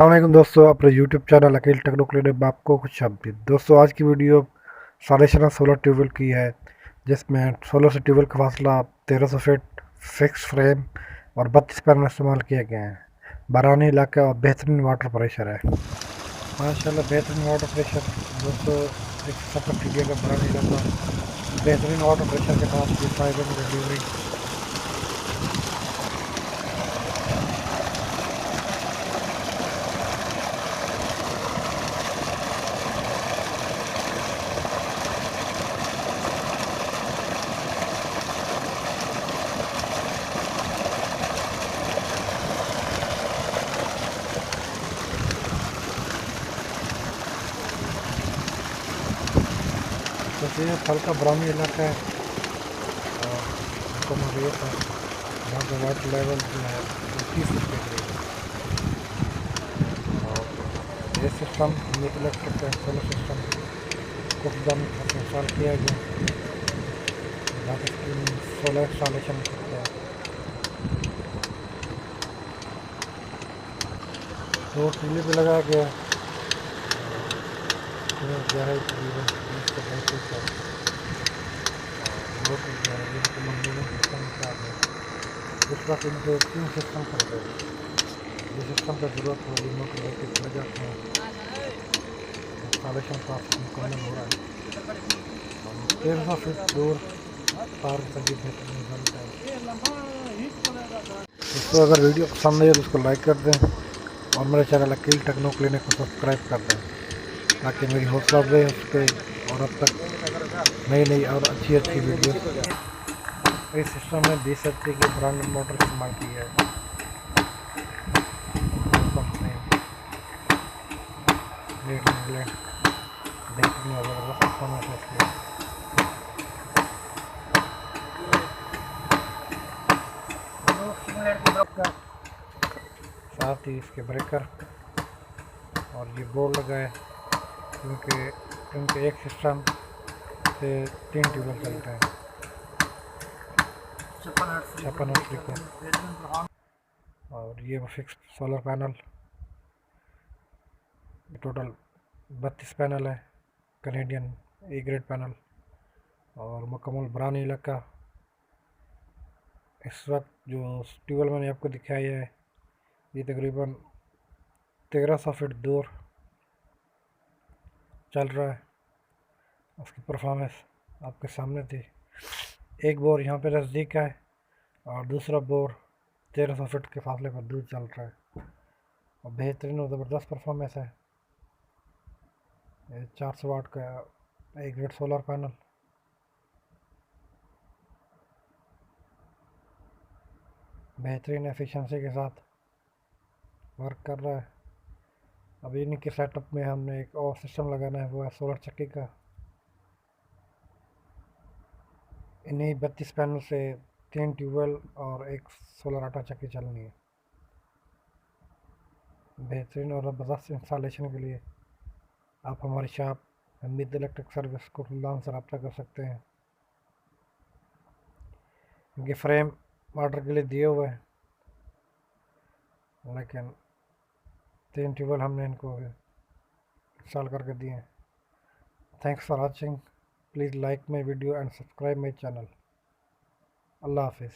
अस्सलामुअलैकुम दोस्तों, अपने यूट्यूब चैनल अकील टेक्नो में आपको कुछ अपडेट। दोस्तों, आज की वीडियो सालेशन सोलर ट्यूबवेल की है, जिसमें सोलर से ट्यूबवेल का फासला 1300 फीट, फिक्स फ्रेम और 32 पैनल इस्तेमाल किए गए हैं। बारानी इलाका और बेहतरीन वाटर प्रेशर है। माशाल्लाह बेहतरीन वाटर प्रेशर। दोस्तों, एक सफर कीजिएगा बारानी इलाका, बेहतरीन वाटर प्रेशर के साथ ये फाइबर में डिलीवरी। तो ये हल्का ब्राउनी इलाका है और कम रेत है। यहाँ का वाटर लेवल जो है 30 फीट के करीब है। और ये सिस्टम इलेक्ट्रिक का सोलर सिस्टम कुछ दम इंस्टॉल किया गया, ताकि सोलर इंस्टॉलेशन करते हैं। दो टीले भी लगाया गया, गहराई तकरीबन 20 से 25 है। और सिस्टम का है। इस वक्त इनके 3 सिस्टम करते हैं। जिस सिस्टम का ज़रूरत हो रिमोट लेके चले जाते हैं। इंस्टॉलेशन प्रोसेस मुकम्मल हो रहा है। 1300 फीट दूर तार सभी बेहतरीन रिजल्ट है। दोस्तों, अगर वीडियो पसंद आई तो उसको लाइक कर दें और मेरे चैनल अकील टेक्नो क्लिनिक को सब्सक्राइब कर दें, ताकि मेरी हौसला अफजाई हो सके और अब तक नई नई और अच्छी अच्छी वीडियो। इस सिस्टम में 20 HP की ब्रांड मोटर इस्तेमाल की है। कंपनी मेड इन इंग्लैंड, बेहतरीन और ज़बरदस्त परफॉर्मेंस है इसकी। साथ ही इसके ब्रेकर और ये बोर्ड लगा है, क्योंकि एक सिस्टम से 3 ट्यूबवेल चलते हैं। 56 को। और ये fix solar panel, total 32 panel है, कनेडियन ए ग्रेड पैनल और मुकम्मल ब्राउन इलाका। इस वक्त जो ट्यूबवेल मैंने आपको दिखाया है, ये तकरीबन 1300 फीट दूर चल रहा है। उसकी परफॉर्मेंस आपके सामने थी। एक बोर यहाँ पे नज़दीक है और दूसरा बोर 1300 फीट के फासले पर दूर चल रहा है और बेहतरीन और ज़बरदस्त परफॉर्मेंस है। 400 वाट का एक ग्रेड सोलर पैनल बेहतरीन एफिशिएंसी के साथ वर्क कर रहा है। अब इन्हीं के सेटअप में हमने एक और सिस्टम लगाना है, वो है सोलर चक्की का। इन्हीं 32 पैनल से 3 ट्यूबवेल और एक सोलर आटा चक्की चलनी है। बेहतरीन और ज़बरदस्त इंस्टॉलेशन के लिए आप हमारी शॉप हमीद इलेक्ट्रिक सर्विस को नाम से रब्ता कर सकते हैं। इनके फ्रेम ऑर्डर के लिए दिए हुए हैं, लेकिन 3 ट्यूबवेल हमने इनको इंस्टॉल करके दिए हैं। Thanks for watching. Please like my video and subscribe my channel. अल्लाह हाफिज़।